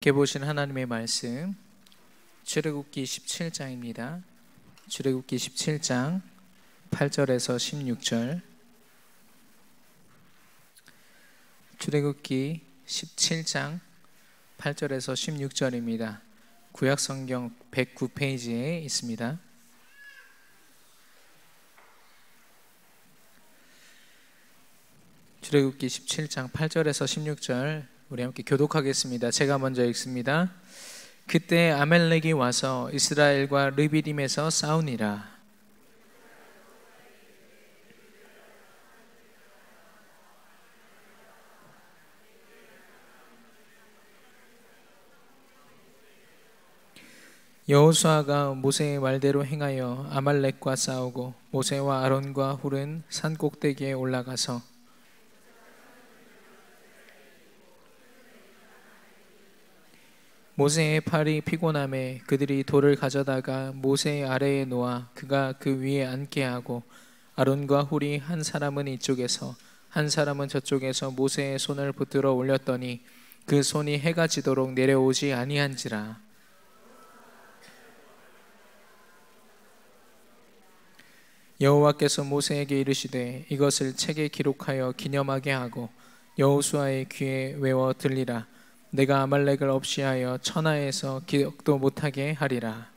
함께 보신 하나님의 말씀 출애굽기 17장입니다. 출애굽기 17장 8절에서 16절. 출애굽기 17장 8절에서 16절입니다. 구약성경 109페이지에 있습니다. 출애굽기 17장 8절에서 16절 우리 함께 교독하겠습니다. 제가 먼저 읽습니다. 그때 아말렉이 와서 이스라엘과 르비딤에서 싸우니라. 여호수아가 모세의 말대로 행하여 아말렉과 싸우고 모세와 아론과 훌은 산 꼭대기에 올라가서 모세의 팔이 피곤함에 그들이 돌을 가져다가 모세의 아래에 놓아 그가 그 위에 앉게 하고 아론과 훌이 한 사람은 이쪽에서 한 사람은 저쪽에서 모세의 손을 붙들어 올렸더니 그 손이 해가 지도록 내려오지 아니한지라. 여호와께서 모세에게 이르시되 이것을 책에 기록하여 기념하게 하고 여호수아의 귀에 외워 들리라. 내가 아말렉을 없이하여 천하에서 기억도 못하게 하리라.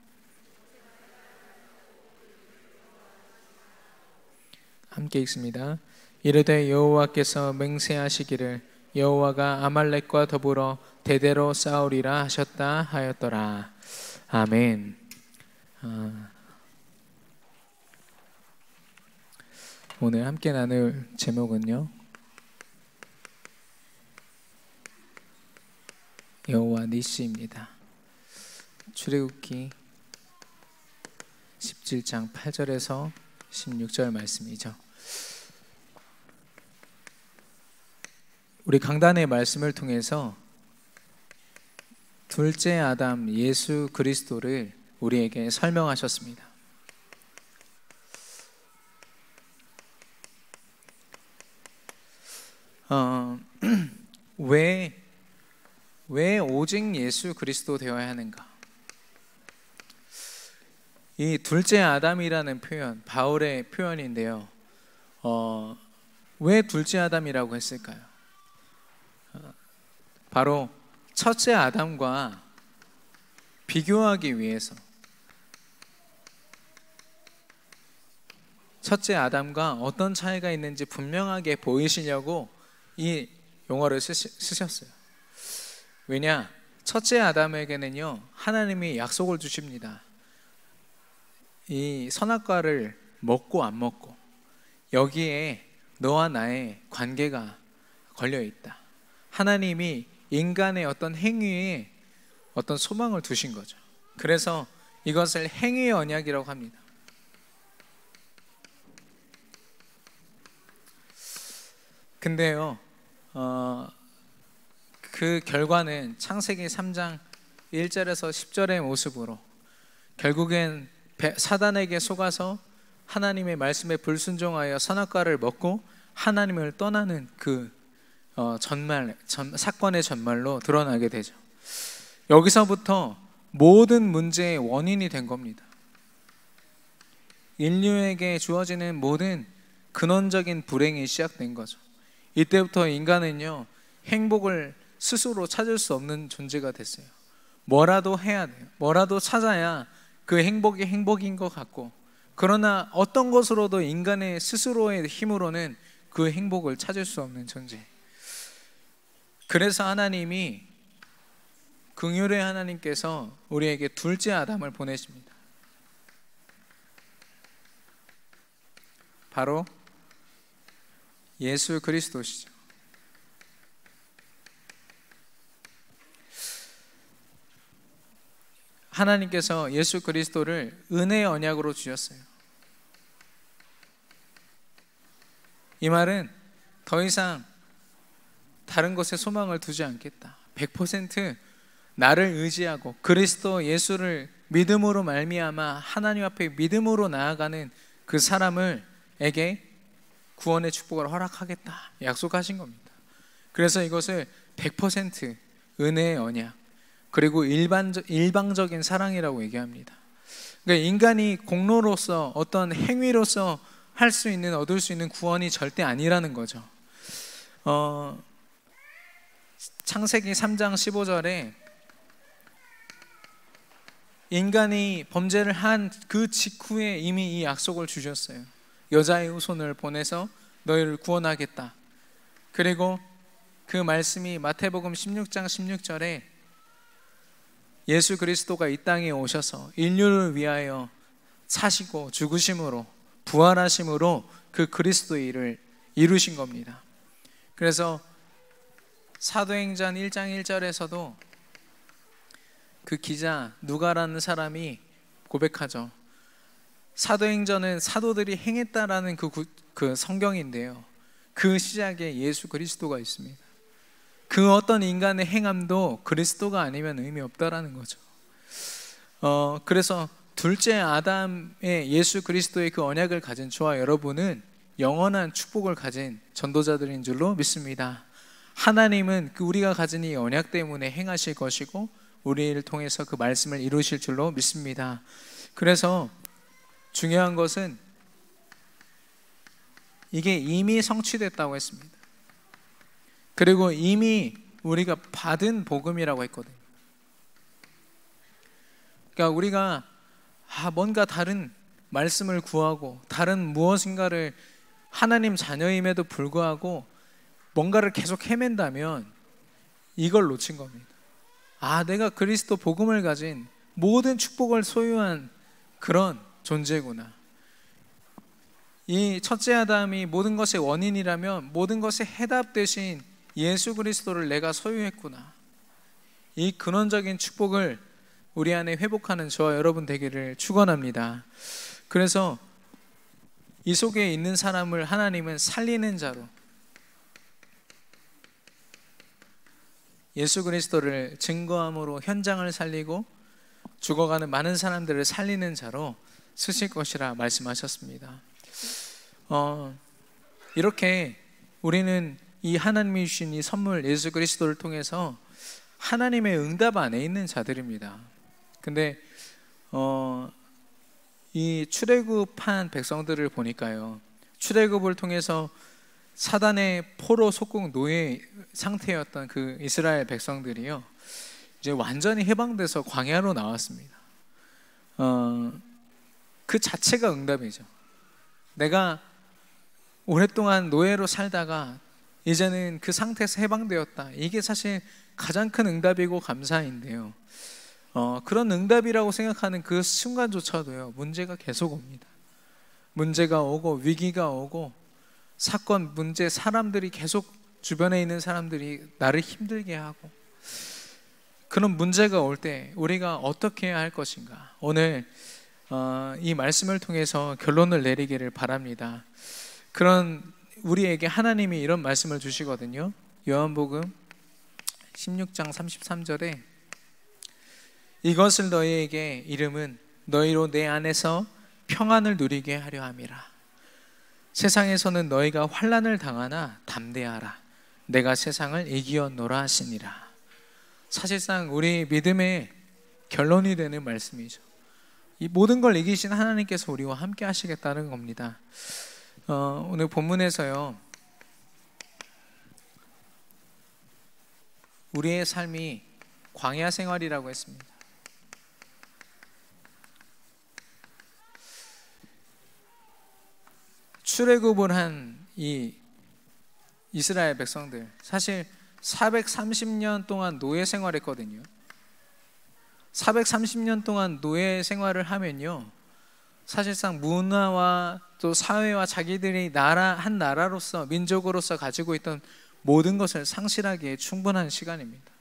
함께 읽습니다. 이르되 여호와께서 맹세하시기를 여호와가 아말렉과 더불어 대대로 싸우리라 하셨다 하였더라. 아멘. 오늘 함께 나눌 제목은요, 여호와 니시입니다. 출애굽기 17장 8절에서 16절 말씀이죠. 우리 강단의 말씀을 통해서 둘째 아담 예수 그리스도를 우리에게 설명하셨습니다. 왜 오직 예수 그리스도 되어야 하는가? 이 둘째 아담이라는 표현, 바울의 표현인데요. 왜 둘째 아담이라고 했을까요? 바로 첫째 아담과 비교하기 위해서, 첫째 아담과 어떤 차이가 있는지 분명하게 보이시려고 이 용어를 쓰셨어요. 왜냐? 첫째 아담에게는요, 하나님이 약속을 주십니다. 이 선악과를 먹고 안 먹고 여기에 너와 나의 관계가 걸려 있다. 하나님이 인간의 어떤 행위에 어떤 소망을 두신 거죠. 그래서 이것을 행위의 언약이라고 합니다. 근데요, 그 결과는 창세기 3장 1절에서 10절의 모습으로 결국엔 사단에게 속아서 하나님의 말씀에 불순종하여 선악과를 먹고 하나님을 떠나는 그 사건의 전말로 드러나게 되죠. 여기서부터 모든 문제의 원인이 된 겁니다. 인류에게 주어지는 모든 근원적인 불행이 시작된 거죠. 이때부터 인간은요, 행복을 스스로 찾을 수 없는 존재가 됐어요. 뭐라도 해야 돼요. 뭐라도 찾아야 그 행복이 행복인 것 같고, 그러나 어떤 것으로도 인간의 스스로의 힘으로는 그 행복을 찾을 수 없는 존재. 그래서 하나님이, 긍휼의 하나님께서 우리에게 둘째 아담을 보내십니다. 바로 예수 그리스도시죠. 하나님께서 예수 그리스도를 은혜의 언약으로 주셨어요. 이 말은 더 이상 다른 것에 소망을 두지 않겠다. 100% 나를 의지하고 그리스도 예수를 믿음으로 말미암아 하나님 앞에 믿음으로 나아가는 그 사람에게 구원의 축복을 허락하겠다 약속하신 겁니다. 그래서 이것을 100% 은혜의 언약, 그리고 일방적인 사랑이라고 얘기합니다. 그러니까 인간이 공로로서 어떤 행위로서 할 수 있는, 얻을 수 있는 구원이 절대 아니라는 거죠. 창세기 3장 15절에 인간이 범죄를 한 그 직후에 이미 이 약속을 주셨어요. 여자의 후손을 보내서 너희를 구원하겠다. 그리고 그 말씀이 마태복음 16장 16절에 예수 그리스도가 이 땅에 오셔서 인류를 위하여 사시고 죽으심으로 부활하심으로 그 그리스도의 일을 이루신 겁니다. 그래서 사도행전 1장 1절에서도 그 기자 누가라는 사람이 고백하죠. 사도행전은 사도들이 행했다라는 그 성경인데요, 그 시작에 예수 그리스도가 있습니다. 그 어떤 인간의 행함도 그리스도가 아니면 의미 없다라는 거죠. 그래서 둘째 아담의 예수 그리스도의 그 언약을 가진 저와 여러분은 영원한 축복을 가진 전도자들인 줄로 믿습니다. 하나님은 우리가 가진 이 언약 때문에 행하실 것이고 우리를 통해서 그 말씀을 이루실 줄로 믿습니다. 그래서 중요한 것은 이게 이미 성취됐다고 했습니다. 그리고 이미 우리가 받은 복음이라고 했거든요. 그러니까 우리가 뭔가 다른 말씀을 구하고 다른 무엇인가를 하나님 자녀임에도 불구하고 뭔가를 계속 헤맨다면 이걸 놓친 겁니다. 내가 그리스도 복음을 가진 모든 축복을 소유한 그런 존재구나. 이 첫째 아담이 모든 것의 원인이라면 모든 것의 해답 대신 예수 그리스도를 내가 소유했구나. 이 근원적인 축복을 우리 안에 회복하는 저와 여러분 되기를 축원합니다. 그래서 이 속에 있는 사람을 하나님은 살리는 자로, 예수 그리스도를 증거함으로 현장을 살리고 죽어가는 많은 사람들을 살리는 자로 쓰실 것이라 말씀하셨습니다. 이렇게 우리는 이 하나님이 주신 이 선물 예수 그리스도를 통해서 하나님의 응답 안에 있는 자들입니다. 근데 이 출애굽한 백성들을 보니까요, 출애굽을 통해서 사단의 포로 속국 노예 상태였던 그 이스라엘 백성들이요, 이제 완전히 해방돼서 광야로 나왔습니다. 그 자체가 응답이죠. 내가 오랫동안 노예로 살다가 이제는 그 상태에서 해방되었다. 이게 사실 가장 큰 응답이고 감사인데요, 그런 응답이라고 생각하는 그 순간조차도요, 문제가 계속 옵니다. 문제가 오고 위기가 오고 사건, 문제, 사람들이 계속 주변에 있는 사람들이 나를 힘들게 하고, 그런 문제가 올 때 우리가 어떻게 해야 할 것인가, 오늘 이 말씀을 통해서 결론을 내리기를 바랍니다. 그런 우리에게 하나님이 이런 말씀을 주시거든요. 요한복음 16장 33절에 이것을 너희에게 이름은 너희로 내 안에서 평안을 누리게 하려 함이라. 세상에서는 너희가 환난을 당하나 담대하라. 내가 세상을 이기었노라 하시니라. 사실상 우리 믿음의 결론이 되는 말씀이죠. 이 모든 걸 이기신 하나님께서 우리와 함께 하시겠다는 겁니다. 오늘 본문에서요, 우리의 삶이 광야 생활이라고 했습니다. 출애굽을 한 이 이스라엘 백성들, 사실 430년 동안 노예 생활했거든요. 430년 동안 노예 생활을 하면요, 사실상 문화와 또 사회와 자기들이 한 나라로서, 민족으로서 가지고 있던 모든 것을 상실하기에 충분한 시간입니다.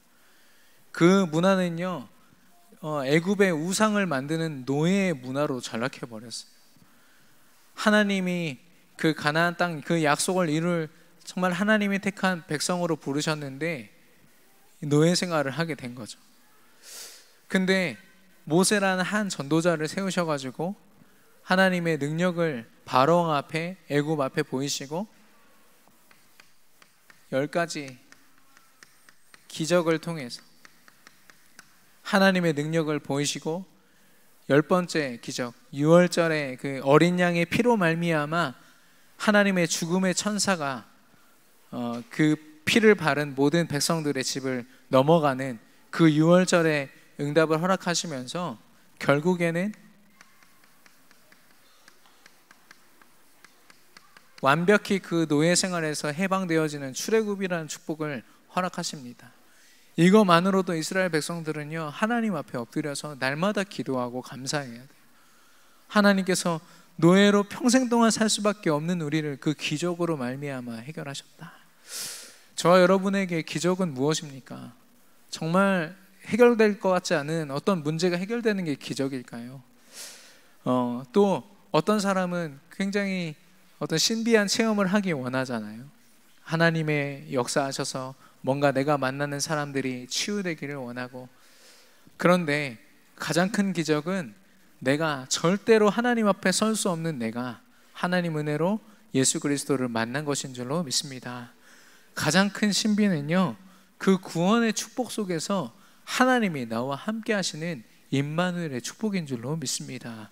그 문화는요, 애굽의 우상을 만드는 노예의 문화로 전락해 버렸어요. 하나님이 그 가나안 땅, 그 약속을 이룰 정말 하나님이 택한 백성으로 부르셨는데 노예 생활을 하게 된 거죠. 근데 모세라는 한 전도자를 세우셔가지고 하나님의 능력을 바로왕 앞에, 애굽 앞에 보이시고 10가지 기적을 통해서 하나님의 능력을 보이시고, 10번째 기적, 6월절에 그 어린 양의 피로 말미암아 하나님의 죽음의 천사가 그 피를 바른 모든 백성들의 집을 넘어가는 그 6월절에 응답을 허락하시면서 결국에는 완벽히 그 노예 생활에서 해방되어지는 출애굽이라는 축복을 허락하십니다. 이것만으로도 이스라엘 백성들은요, 하나님 앞에 엎드려서 날마다 기도하고 감사해야 돼요. 하나님께서 노예로 평생 동안 살 수밖에 없는 우리를 그 기적으로 말미암아 해결하셨다. 저와 여러분에게 기적은 무엇입니까? 정말 해결될 것 같지 않은 어떤 문제가 해결되는 게 기적일까요? 또 어떤 사람은 굉장히 어떤 신비한 체험을 하기 원하잖아요. 하나님의 역사하셔서 뭔가 내가 만나는 사람들이 치유되기를 원하고, 그런데 가장 큰 기적은 내가 절대로 하나님 앞에 설 수 없는 내가 하나님 은혜로 예수 그리스도를 만난 것인 줄로 믿습니다. 가장 큰 신비는요, 그 구원의 축복 속에서 하나님이 나와 함께 하시는 임마누엘의 축복인 줄로 믿습니다.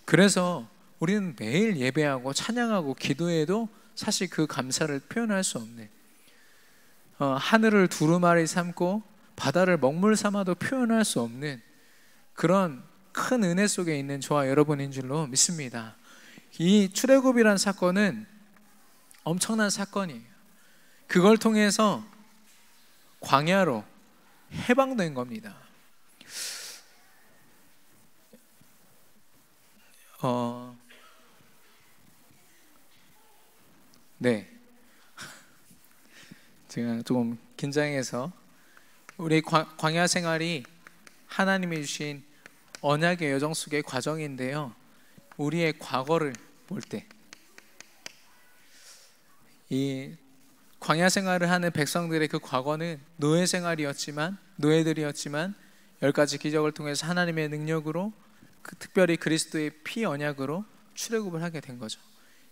그래서 우리는 매일 예배하고 찬양하고 기도해도 사실 그 감사를 표현할 수 없는, 하늘을 두루마리 삼고 바다를 먹물 삼아도 표현할 수 없는 그런 큰 은혜 속에 있는 저와 여러분인 줄로 믿습니다. 이 출애굽이란 사건은 엄청난 사건이에요. 그걸 통해서 광야로 해방된 겁니다. 네, 제가 조금 긴장해서, 우리 광야 생활이 하나님이 주신 언약의 여정 속의 과정인데요, 우리의 과거를 볼 때 이 광야 생활을 하는 백성들의 그 과거는 노예 생활이었지만, 노예들이었지만 10가지 기적을 통해서 하나님의 능력으로, 특별히 그리스도의 피 언약으로 출애굽을 하게 된 거죠.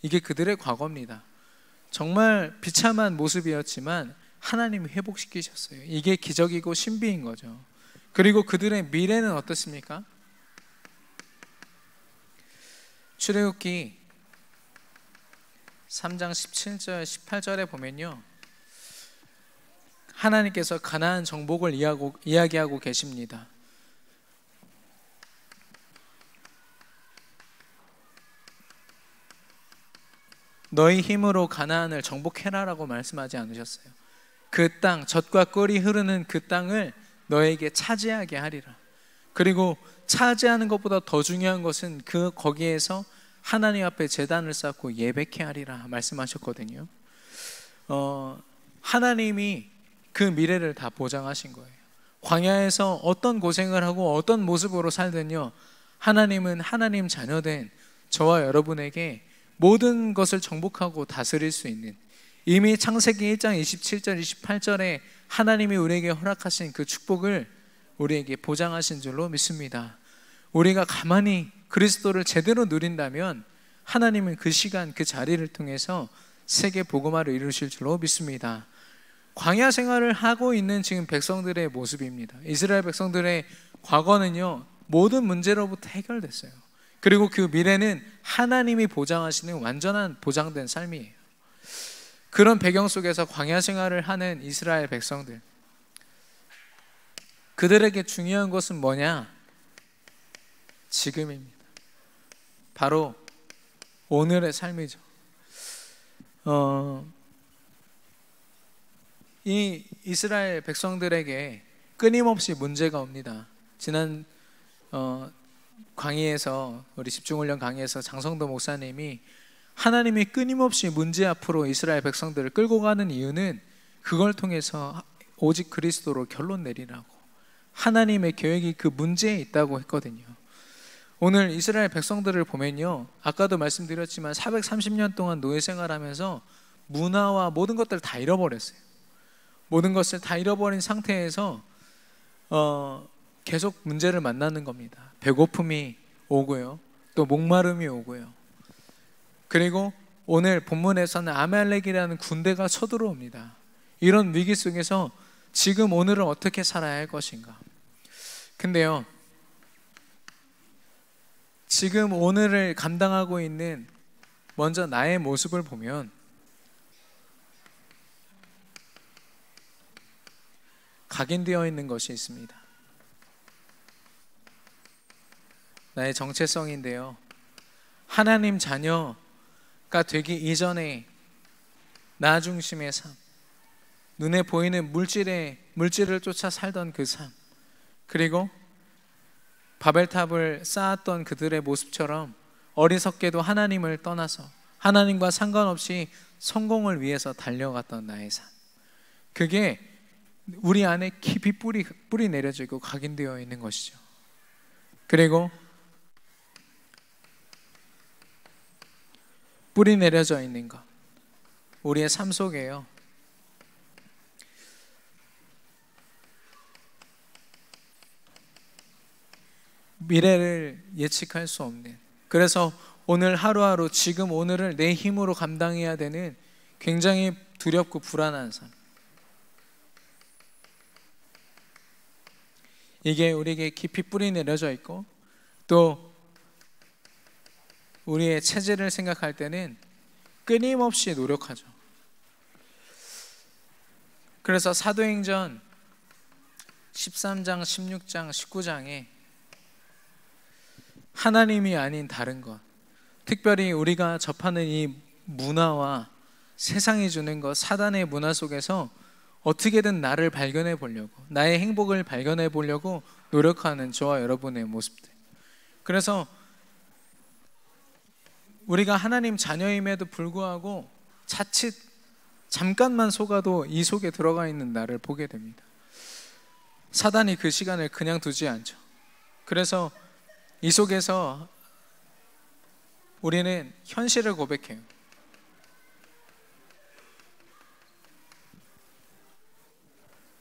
이게 그들의 과거입니다. 정말 비참한 모습이었지만 하나님이 회복시키셨어요. 이게 기적이고 신비인 거죠. 그리고 그들의 미래는 어떻습니까? 출애굽기 3장 17절 18절에 보면요, 하나님께서 가나안 정복을 이야기하고 계십니다. 너희 힘으로 가나안을 정복해라라고 말씀하지 않으셨어요. 그 땅, 젖과 꿀이 흐르는 그 땅을 너에게 차지하게 하리라. 그리고 차지하는 것보다 더 중요한 것은 거기에서 하나님 앞에 제단을 쌓고 예배케 하리라 말씀하셨거든요. 하나님이 그 미래를 다 보장하신 거예요. 광야에서 어떤 고생을 하고 어떤 모습으로 살든요, 하나님은 하나님 자녀된 저와 여러분에게 모든 것을 정복하고 다스릴 수 있는, 이미 창세기 1장 27절 28절에 하나님이 우리에게 허락하신 그 축복을 우리에게 보장하신 줄로 믿습니다. 우리가 가만히 그리스도를 제대로 누린다면 하나님은 그 시간 그 자리를 통해서 세계 복음화를 이루실 줄로 믿습니다. 광야 생활을 하고 있는 지금 백성들의 모습입니다. 이스라엘 백성들의 과거는요, 모든 문제로부터 해결됐어요. 그리고 그 미래는 하나님이 보장하시는 완전한 보장된 삶이에요. 그런 배경 속에서 광야 생활을 하는 이스라엘 백성들, 그들에게 중요한 것은 뭐냐? 지금입니다. 바로 오늘의 삶이죠. 이 이스라엘 백성들에게 끊임없이 문제가 옵니다. 지난 강의에서, 우리 집중훈련 강의에서 장성도 목사님이 하나님이 끊임없이 문제 앞으로 이스라엘 백성들을 끌고 가는 이유는 그걸 통해서 오직 그리스도로 결론 내리라고, 하나님의 계획이 그 문제에 있다고 했거든요. 오늘 이스라엘 백성들을 보면요, 아까도 말씀드렸지만 430년 동안 노예 생활하면서 문화와 모든 것들을 다 잃어버렸어요. 모든 것을 다 잃어버린 상태에서 계속 문제를 만나는 겁니다. 배고픔이 오고요, 또 목마름이 오고요. 그리고 오늘 본문에서는 아말렉이라는 군대가 쳐들어옵니다. 이런 위기 속에서 지금 오늘을 어떻게 살아야 할 것인가? 근데요, 지금 오늘을 감당하고 있는 먼저 나의 모습을 보면 각인되어 있는 것이 있습니다. 나의 정체성인데요, 하나님 자녀가 되기 이전에 나 중심의 삶, 눈에 보이는 물질을 쫓아 살던 그 삶, 그리고 바벨탑을 쌓았던 그들의 모습처럼 어리석게도 하나님을 떠나서 하나님과 상관없이 성공을 위해서 달려갔던 나의 삶, 그게 우리 안에 깊이 뿌리 내려져 있고 각인되어 있는 것이죠. 그리고 뿌리 내려져 있는 것, 우리의 삶 속에요, 미래를 예측할 수 없는, 그래서 오늘 하루하루 지금 오늘을 내 힘으로 감당해야 되는 굉장히 두렵고 불안한 삶, 이게 우리에게 깊이 뿌리 내려져 있고, 또 우리의 체질을 생각할 때는 끊임없이 노력하죠. 그래서 사도행전 13장, 16장, 19장에 하나님이 아닌 다른 것, 특별히 우리가 접하는 이 문화와 세상이 주는 것, 사단의 문화 속에서 어떻게든 나를 발견해 보려고, 나의 행복을 발견해 보려고 노력하는 저와 여러분의 모습들. 그래서 우리가 하나님 자녀임에도 불구하고 자칫 잠깐만 속아도 이 속에 들어가 있는 나를 보게 됩니다. 사단이 그 시간을 그냥 두지 않죠. 그래서 이 속에서 우리는 현실을 고백해요.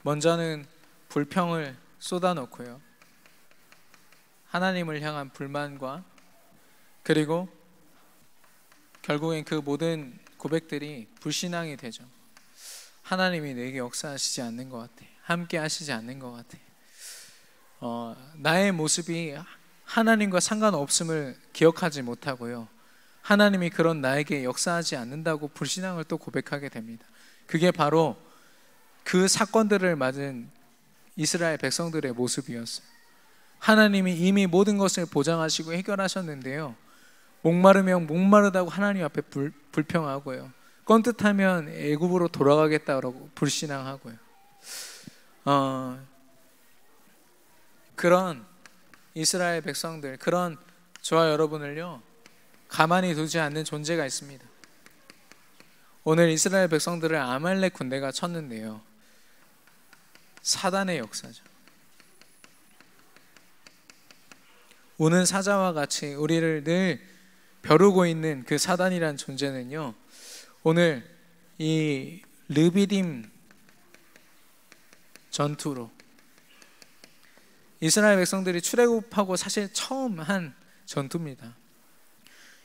먼저는 불평을 쏟아놓고요, 하나님을 향한 불만과, 그리고 결국엔 그 모든 고백들이 불신앙이 되죠. 하나님이 내게 역사하시지 않는 것 같아, 함께 하시지 않는 것 같아, 나의 모습이 하나님과 상관없음을 기억하지 못하고요, 하나님이 그런 나에게 역사하지 않는다고 불신앙을 또 고백하게 됩니다. 그게 바로 그 사건들을 맞은 이스라엘 백성들의 모습이었어요. 하나님이 이미 모든 것을 보장하시고 해결하셨는데요, 목마르면 목마르다고 하나님 앞에 불평하고요, 껌뜻하면 애굽으로 돌아가겠다고 불신앙하고요, 그런 이스라엘 백성들, 그런 저와 여러분을요 가만히 두지 않는 존재가 있습니다. 오늘 이스라엘 백성들을 아말렉 군대가 쳤는데요, 사단의 역사죠. 우는 사자와 같이 우리를 늘 벼르고 있는 그 사단이란 존재는요, 오늘 이 르비딤 전투로 이스라엘 백성들이 출애굽하고 사실 처음 한 전투입니다.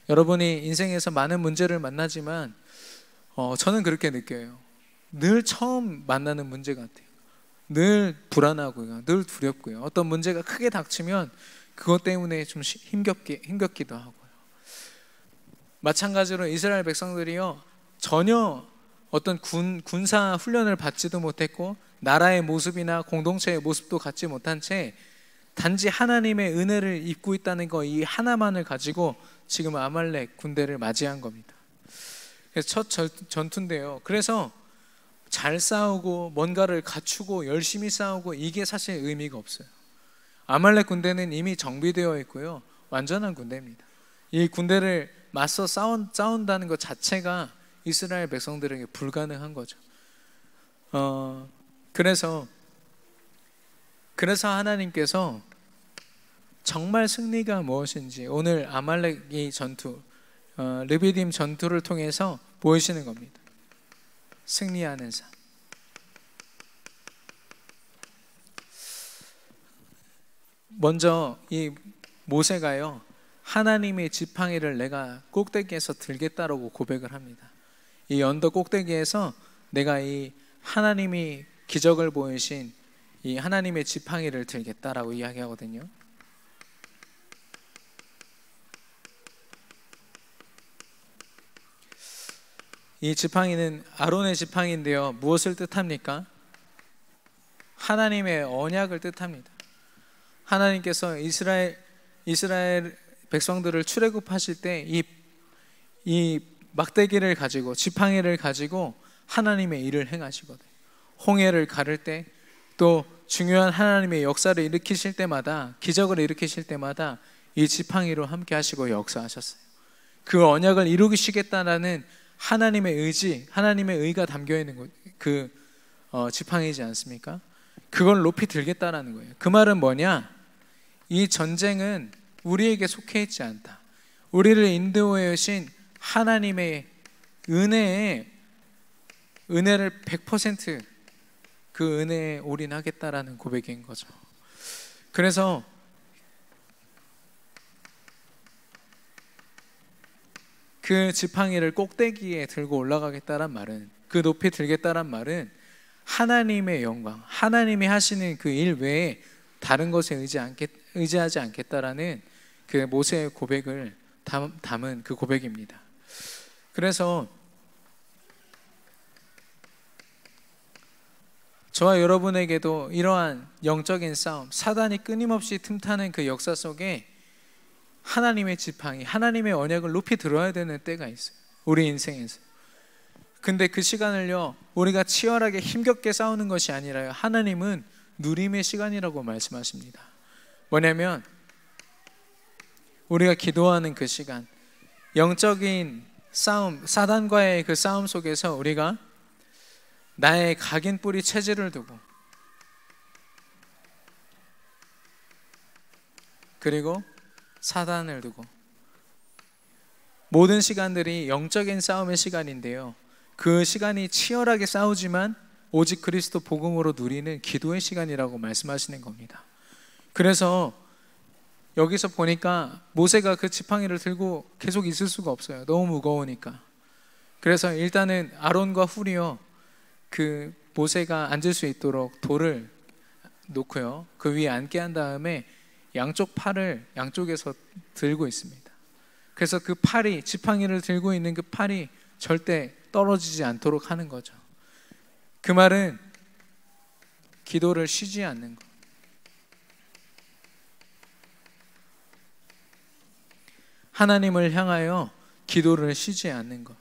여러분이 인생에서 많은 문제를 만나지만 저는 그렇게 느껴요. 늘 처음 만나는 문제 같아요. 늘 불안하고요, 늘 두렵고요, 어떤 문제가 크게 닥치면 그것 때문에 좀 힘겹기도 하고요. 마찬가지로 이스라엘 백성들이요, 전혀 어떤 군사 훈련을 받지도 못했고 나라의 모습이나 공동체의 모습도 갖지 못한 채 단지 하나님의 은혜를 입고 있다는 거, 이 하나만을 가지고 지금 아말렉 군대를 맞이한 겁니다. 그래서 첫 전투인데요, 그래서 잘 싸우고 뭔가를 갖추고 열심히 싸우고 이게 사실 의미가 없어요. 아말렉 군대는 이미 정비되어 있고요, 완전한 군대입니다. 이 군대를 맞서 싸운다는 것 자체가 이스라엘 백성들에게 불가능한 거죠. 그래서 하나님께서 정말 승리가 무엇인지 오늘 아말렉의 전투, 르비딤 전투를 통해서 보이시는 겁니다. 승리하는 삶. 먼저 이 모세가요, 하나님의 지팡이를 내가 꼭대기에서 들겠다라고 고백을 합니다. 이 언덕 꼭대기에서 내가 이 하나님이 기적을 보이신 이 하나님의 지팡이를 들겠다라고 이야기하거든요. 이 지팡이는 아론의 지팡이인데요, 무엇을 뜻합니까? 하나님의 언약을 뜻합니다. 하나님께서 이스라엘 백성들을 출애굽하실 때 이 막대기를 가지고, 지팡이를 가지고 하나님의 일을 행하시거든요. 홍해를 가를 때, 또 중요한 하나님의 역사를 일으키실 때마다, 기적을 일으키실 때마다 이 지팡이로 함께 하시고 역사하셨어요. 그 언약을 이루시겠다라는 하나님의 의지, 하나님의 의가 담겨 있는 그 지팡이지 않습니까? 그걸 높이 들겠다라는 거예요. 그 말은 뭐냐? 이 전쟁은 우리에게 속해 있지 않다. 우리를 인도해 오신 하나님의 은혜를 100% 그 은혜에 올인하겠다라는 고백인 거죠. 그래서 그 지팡이를 꼭대기에 들고 올라가겠다란 말은, 그 높이 들겠다란 말은 하나님의 영광, 하나님이 하시는 그 일 외에 다른 것에 의지하지 않겠다라는 그 모세의 고백을 담은 그 고백입니다. 그래서 저와 여러분에게도 이러한 영적인 싸움, 사단이 끊임없이 틈타는 그 역사 속에 하나님의 지팡이, 하나님의 언약을 높이 들어야 되는 때가 있어요, 우리 인생에서. 근데 그 시간을요, 우리가 치열하게 힘겹게 싸우는 것이 아니라요, 하나님은 누림의 시간이라고 말씀하십니다. 뭐냐면 우리가 기도하는 그 시간, 영적인 싸움, 사단과의 그 싸움 속에서 우리가 나의 각인 뿌리 체질을 두고, 그리고 사단을 두고, 모든 시간들이 영적인 싸움의 시간인데요, 그 시간이 치열하게 싸우지만 오직 그리스도 복음으로 누리는 기도의 시간이라고 말씀하시는 겁니다. 그래서 여기서 보니까 모세가 그 지팡이를 들고 계속 있을 수가 없어요. 너무 무거우니까. 그래서 일단은 아론과 훌이요, 그 모세가 앉을 수 있도록 돌을 놓고요, 그 위에 앉게 한 다음에 양쪽 팔을 양쪽에서 들고 있습니다. 그래서 그 팔이, 지팡이를 들고 있는 그 팔이 절대 떨어지지 않도록 하는 거죠. 그 말은 기도를 쉬지 않는 것, 하나님을 향하여 기도를 쉬지 않는 것.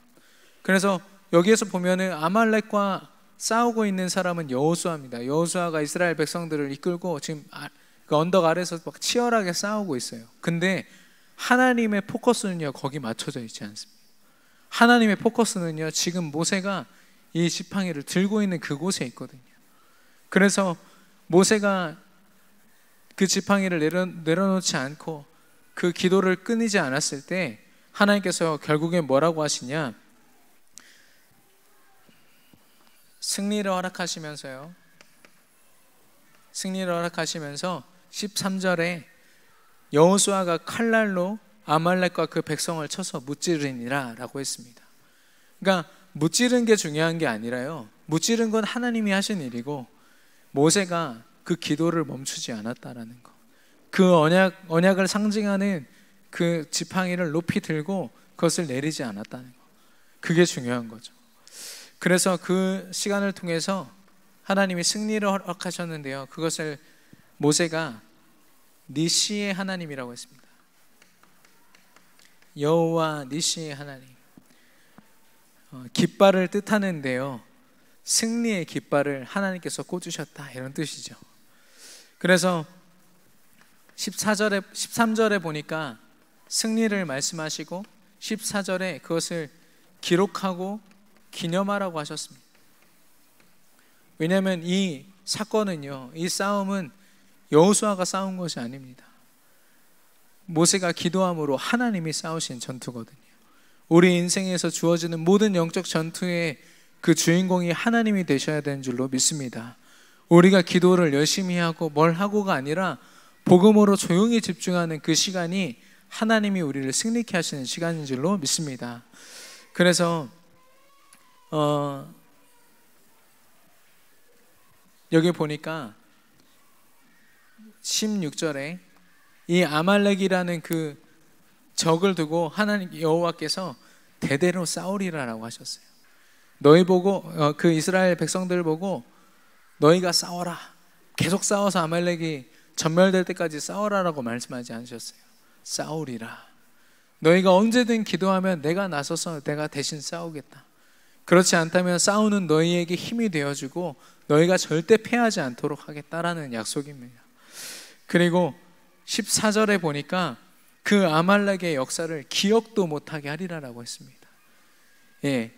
그래서 여기에서 보면은 아말렉과 싸우고 있는 사람은 여호수아입니다. 여호수아가 이스라엘 백성들을 이끌고 지금 그 언덕 아래에서 막 치열하게 싸우고 있어요. 근데 하나님의 포커스는요, 거기 맞춰져 있지 않습니다. 하나님의 포커스는요, 지금 모세가 이 지팡이를 들고 있는 그곳에 있거든요. 그래서 모세가 그 지팡이를 내려놓지 않고 그 기도를 끊이지 않았을 때 하나님께서 결국에 뭐라고 하시냐? 승리를 허락하시면서 13절에 여호수아가 칼날로 아말렉과 그 백성을 쳐서 무찌르니라 라고 했습니다. 그러니까 무찌른 게 중요한 게 아니라요, 무찌른 건 하나님이 하신 일이고 모세가 그 기도를 멈추지 않았다라는 거, 그 언약을 상징하는 그 지팡이를 높이 들고 그것을 내리지 않았다는 거, 그게 중요한 거죠. 그래서 그 시간을 통해서 하나님이 승리를 허락하셨는데요, 그것을 모세가 니시의 하나님이라고 했습니다. 여호와 니시의 하나님, 깃발을 뜻하는데요, 승리의 깃발을 하나님께서 꽂으셨다, 이런 뜻이죠. 그래서 13절에 보니까 승리를 말씀하시고 14절에 그것을 기록하고 기념하라고 하셨습니다. 왜냐하면 이 사건은요, 이 싸움은 여호수아가 싸운 것이 아닙니다. 모세가 기도함으로 하나님이 싸우신 전투거든요. 우리 인생에서 주어지는 모든 영적 전투의 그 주인공이 하나님이 되셔야 되는 줄로 믿습니다. 우리가 기도를 열심히 하고 뭘 하고가 아니라 복음으로 조용히 집중하는 그 시간이 하나님이 우리를 승리케 하시는 시간인 줄로 믿습니다. 그래서 여기 보니까 16절에 이 아말렉이라는 그 적을 두고 하나님 여호와께서 대대로 싸우리라라고 하셨어요. 너희 보고 그 이스라엘 백성들 보고 너희가 싸워라, 계속 싸워서 아말렉이 전멸될 때까지 싸워라라고 말씀하지 않으셨어요. 싸우리라. 너희가 언제든 기도하면 내가 나서서 내가 대신 싸우겠다. 그렇지 않다면 싸우는 너희에게 힘이 되어주고 너희가 절대 패하지 않도록 하겠다라는 약속입니다. 그리고 14절에 보니까 그 아말렉의 역사를 기억도 못하게 하리라라고 했습니다. 예,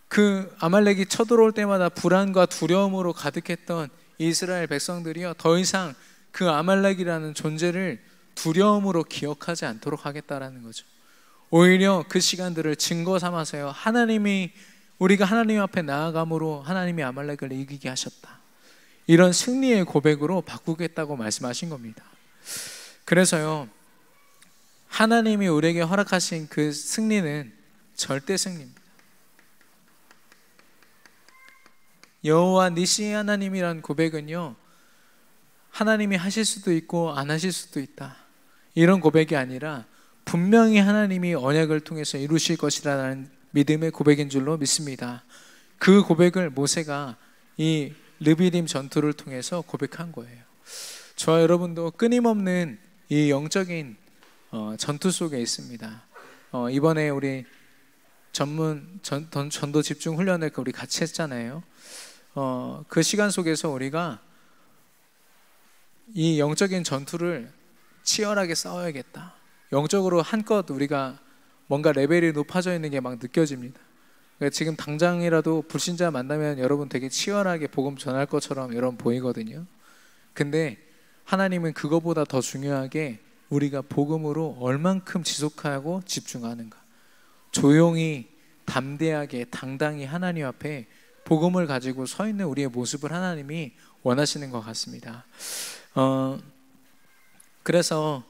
그 아말렉이 쳐들어올 때마다 불안과 두려움으로 가득했던 이스라엘 백성들이요, 더 이상 그 아말렉이라는 존재를 두려움으로 기억하지 않도록 하겠다라는 거죠. 오히려 그 시간들을 증거 삼아서요, 우리가 하나님 앞에 나아감으로 하나님이 아말렉을 이기게 하셨다, 이런 승리의 고백으로 바꾸겠다고 말씀하신 겁니다. 그래서요, 하나님이 우리에게 허락하신 그 승리는 절대 승리입니다. 여호와 니시 하나님이란 고백은요, 하나님이 하실 수도 있고 안 하실 수도 있다, 이런 고백이 아니라 분명히 하나님이 언약을 통해서 이루실 것이라는 믿음의 고백인 줄로 믿습니다. 그 고백을 모세가 이 르비딤 전투를 통해서 고백한 거예요. 저와 여러분도 끊임없는 이 영적인 전투 속에 있습니다. 이번에 우리 전도 집중 훈련을 우리 같이 했잖아요. 그 시간 속에서 우리가 이 영적인 전투를 치열하게 싸워야겠다, 영적으로 한껏 우리가 뭔가 레벨이 높아져 있는 게 막 느껴집니다. 그러니까 지금 당장이라도 불신자 만나면 여러분 되게 치열하게 복음 전할 것처럼 여러분 보이거든요. 근데 하나님은 그거보다 더 중요하게 우리가 복음으로 얼만큼 지속하고 집중하는가, 조용히 담대하게 당당히 하나님 앞에 복음을 가지고 서 있는 우리의 모습을 하나님이 원하시는 것 같습니다. 그래서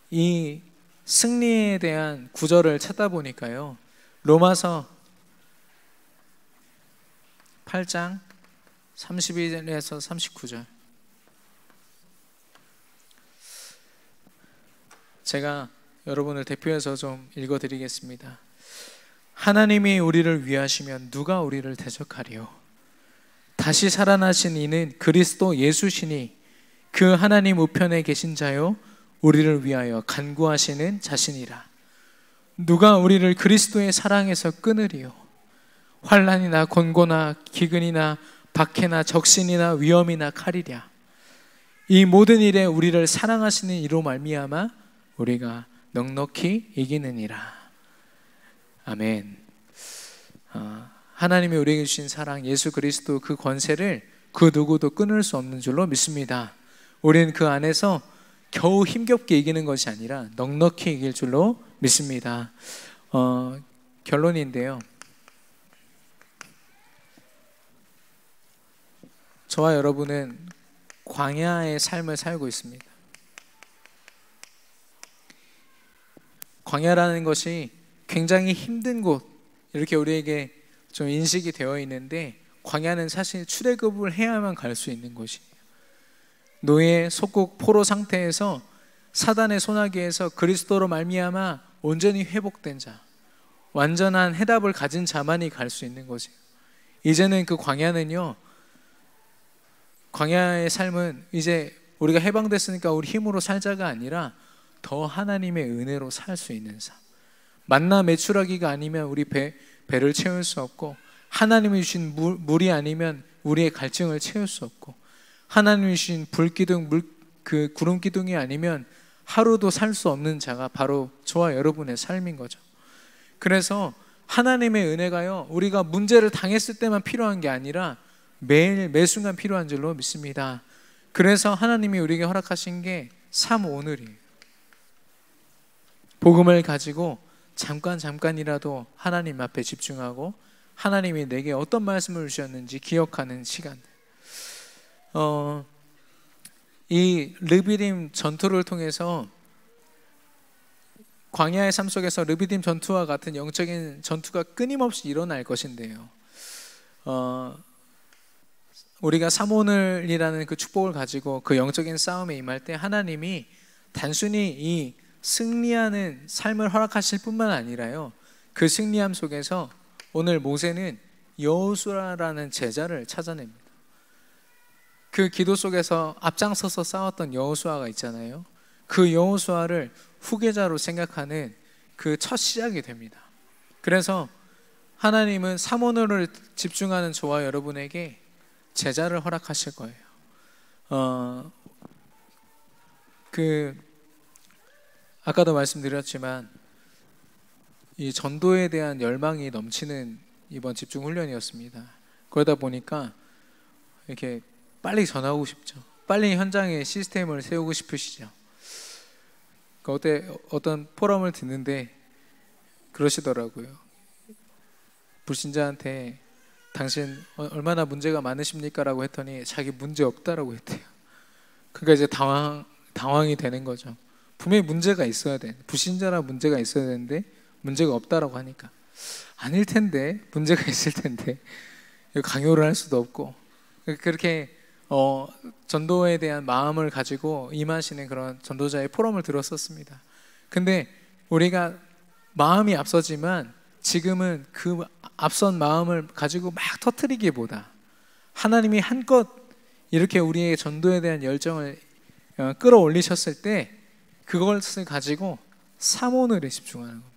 이 승리에 대한 구절을 찾다 보니까요, 로마서 8장 32절에서 39절, 제가 여러분을 대표해서 좀 읽어드리겠습니다. 하나님이 우리를 위하시면 누가 우리를 대적하리요? 다시 살아나신 이는 그리스도 예수시니 그 하나님 우편에 계신 자요 우리를 위하여 간구하시는 자신이라. 누가 우리를 그리스도의 사랑에서 끊으리요? 환난이나 곤고나 기근이나 박해나 적신이나 위험이나 칼이랴. 이 모든 일에 우리를 사랑하시는 이로 말미암아 우리가 넉넉히 이기느니라. 아멘. 하나님이 우리에게 주신 사랑, 예수 그리스도 그 권세를 그 누구도 끊을 수 없는 줄로 믿습니다. 우리는 그 안에서 겨우 힘겹게 이기는 것이 아니라 넉넉히 이길 줄로 믿습니다. 결론인데요, 저와 여러분은 광야의 삶을 살고 있습니다. 광야라는 것이 굉장히 힘든 곳, 이렇게 우리에게 좀 인식이 되어 있는데, 광야는 사실 출애굽을 해야만 갈 수 있는 곳이에요. 노예, 속국, 포로 상태에서 사단의 소나기에서 그리스도로 말미암아 온전히 회복된 자, 완전한 해답을 가진 자만이 갈 수 있는 곳이에요. 이제는 그 광야는요, 광야의 삶은 이제 우리가 해방됐으니까 우리 힘으로 살자가 아니라 더 하나님의 은혜로 살 수 있는 삶. 만나 매출하기가 아니면 우리 배를 채울 수 없고, 하나님이 주신 물이 아니면 우리의 갈증을 채울 수 없고, 하나님이 주신 불기둥, 그 구름 기둥이 아니면 하루도 살 수 없는 자가 바로 저와 여러분의 삶인 거죠. 그래서 하나님의 은혜가요, 우리가 문제를 당했을 때만 필요한 게 아니라 매일 매순간 필요한 줄로 믿습니다. 그래서 하나님이 우리에게 허락하신 게 삶 오늘이에요. 복음을 가지고 잠깐이라도 하나님 앞에 집중하고 하나님이 내게 어떤 말씀을 주셨는지 기억하는 시간. 이 르비딤 전투를 통해서, 광야의 삶 속에서 르비딤 전투와 같은 영적인 전투가 끊임없이 일어날 것인데요, 우리가 사모늘이라는 그 축복을 가지고 그 영적인 싸움에 임할 때 하나님이 단순히 이 승리하는 삶을 허락하실 뿐만 아니라요, 그 승리함 속에서 오늘 모세는 여호수아라는 제자를 찾아냅니다. 그 기도 속에서 앞장서서 싸웠던 여호수아가 있잖아요. 그 여호수아를 후계자로 생각하는 그 첫 시작이 됩니다. 그래서 하나님은 사모늘을 집중하는 저와 여러분에게 제자를 허락하실 거예요. 아까도 말씀드렸지만 이 전도에 대한 열망이 넘치는 이번 집중 훈련이었습니다. 그러다 보니까 이렇게 빨리 전하고 싶죠. 빨리 현장에 시스템을 세우고 싶으시죠. 어떤 포럼을 듣는데 그러시더라고요. 불신자한테 당신 얼마나 문제가 많으십니까? 라고 했더니 자기 문제 없다라고 했대요. 그러니까 이제 당황이 되는 거죠. 분명히 문제가 있어야 돼. 불신자라 문제가 있어야 되는데 문제가 없다라고 하니까 아닐 텐데, 문제가 있을 텐데 강요를 할 수도 없고, 그렇게 전도에 대한 마음을 가지고 임하시는 그런 전도자의 포럼을 들었었습니다. 근데 우리가 마음이 앞서지만 지금은 그 앞선 마음을 가지고 막 터뜨리기보다 하나님이 한껏 이렇게 우리의 전도에 대한 열정을 끌어올리셨을 때 그것을 가지고 사모늘에 집중하는 겁니다.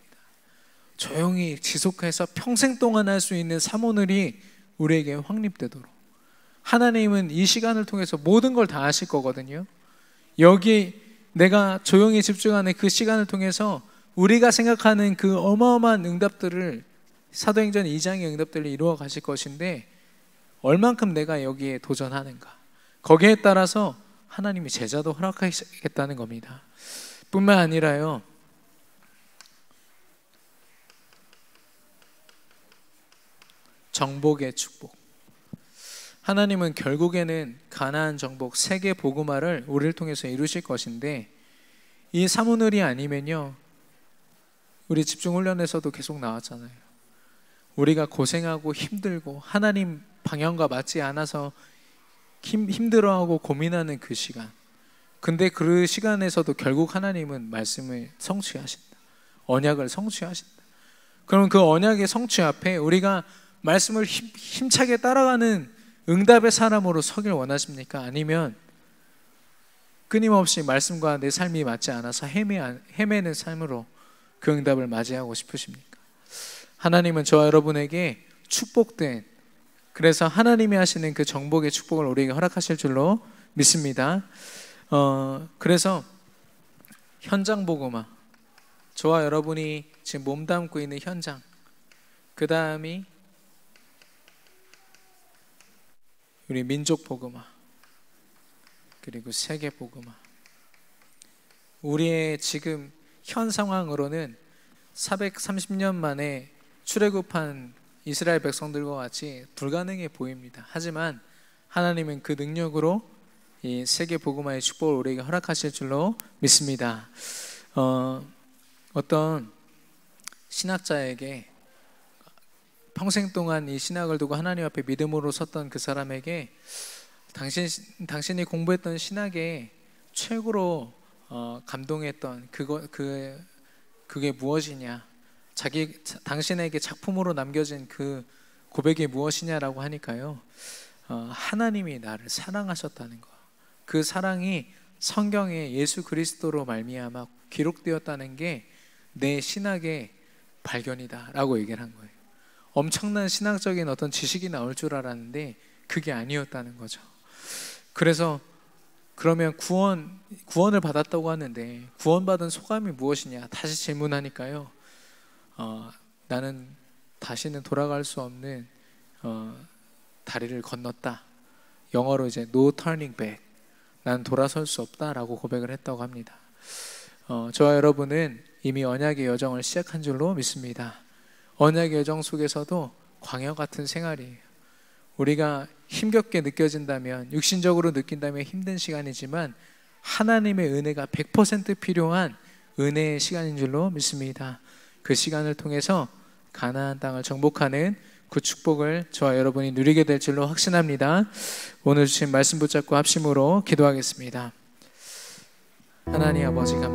조용히 지속해서 평생 동안 할 수 있는 사모늘이 우리에게 확립되도록 하나님은 이 시간을 통해서 모든 걸 다 하실 거거든요. 여기 내가 조용히 집중하는 그 시간을 통해서 우리가 생각하는 그 어마어마한 응답들을, 사도행전 2장의 응답들을 이루어 가실 것인데 얼만큼 내가 여기에 도전하는가, 거기에 따라서 하나님이 제자도 허락하시겠다는 겁니다. 뿐만 아니라요, 정복의 축복. 하나님은 결국에는 가나안 정복, 세계 복음화를 우리를 통해서 이루실 것인데 이 사모늘이 아니면요, 우리 집중훈련에서도 계속 나왔잖아요. 우리가 고생하고 힘들고 하나님 방향과 맞지 않아서 힘들어하고 고민하는 그 시간, 근데 그 시간에서도 결국 하나님은 말씀을 성취하신다, 언약을 성취하신다. 그럼 그 언약의 성취 앞에 우리가 말씀을 힘차게 따라가는 응답의 사람으로 서길 원하십니까? 아니면 끊임없이 말씀과 내 삶이 맞지 않아서 헤매는 삶으로 그 응답을 맞이하고 싶으십니까? 하나님은 저와 여러분에게 축복된, 그래서 하나님이 하시는 그 정복의 축복을 우리에게 허락하실 줄로 믿습니다. 그래서 현장 복음화, 저와 여러분이 지금 몸담고 있는 현장, 그 다음이 우리 민족 복음화, 그리고 세계 복음화. 우리의 지금 현 상황으로는 430년 만에 출애굽한 이스라엘 백성들과 같이 불가능해 보입니다. 하지만 하나님은 그 능력으로 이 세계 복음화의 축복을 우리에게 허락하실 줄로 믿습니다. 어떤 신학자에게, 평생 동안 이 신학을 두고 하나님 앞에 믿음으로 섰던 그 사람에게 당신이 공부했던 신학에 최고로 감동했던 그게 무엇이냐, 당신에게 작품으로 남겨진 그 고백이 무엇이냐라고 하니까요, 하나님이 나를 사랑하셨다는 거, 그 사랑이 성경에 예수 그리스도로 말미암아 기록되었다는 게 내 신학의 발견이다라고 얘기를 한 거예요. 엄청난 신학적인 어떤 지식이 나올 줄 알았는데 그게 아니었다는 거죠. 그래서 그러면 구원을 받았다고 하는데 구원받은 소감이 무엇이냐 다시 질문하니까요, 나는 다시는 돌아갈 수 없는 다리를 건넜다. 영어로 이제 no turning back, 난 돌아설 수 없다라고 고백을 했다고 합니다. 저와 여러분은 이미 언약의 여정을 시작한 줄로 믿습니다. 언약의 여정 속에서도 광야 같은 생활이에요. 우리가 힘겹게 느껴진다면, 육신적으로 느낀다면 힘든 시간이지만 하나님의 은혜가 100% 필요한 은혜의 시간인 줄로 믿습니다. 그 시간을 통해서 가나안 땅을 정복하는 그 축복을 저와 여러분이 누리게 될 줄로 확신합니다. 오늘 주신 말씀 붙잡고 합심으로 기도하겠습니다. 하나님 아버지 감사합니다.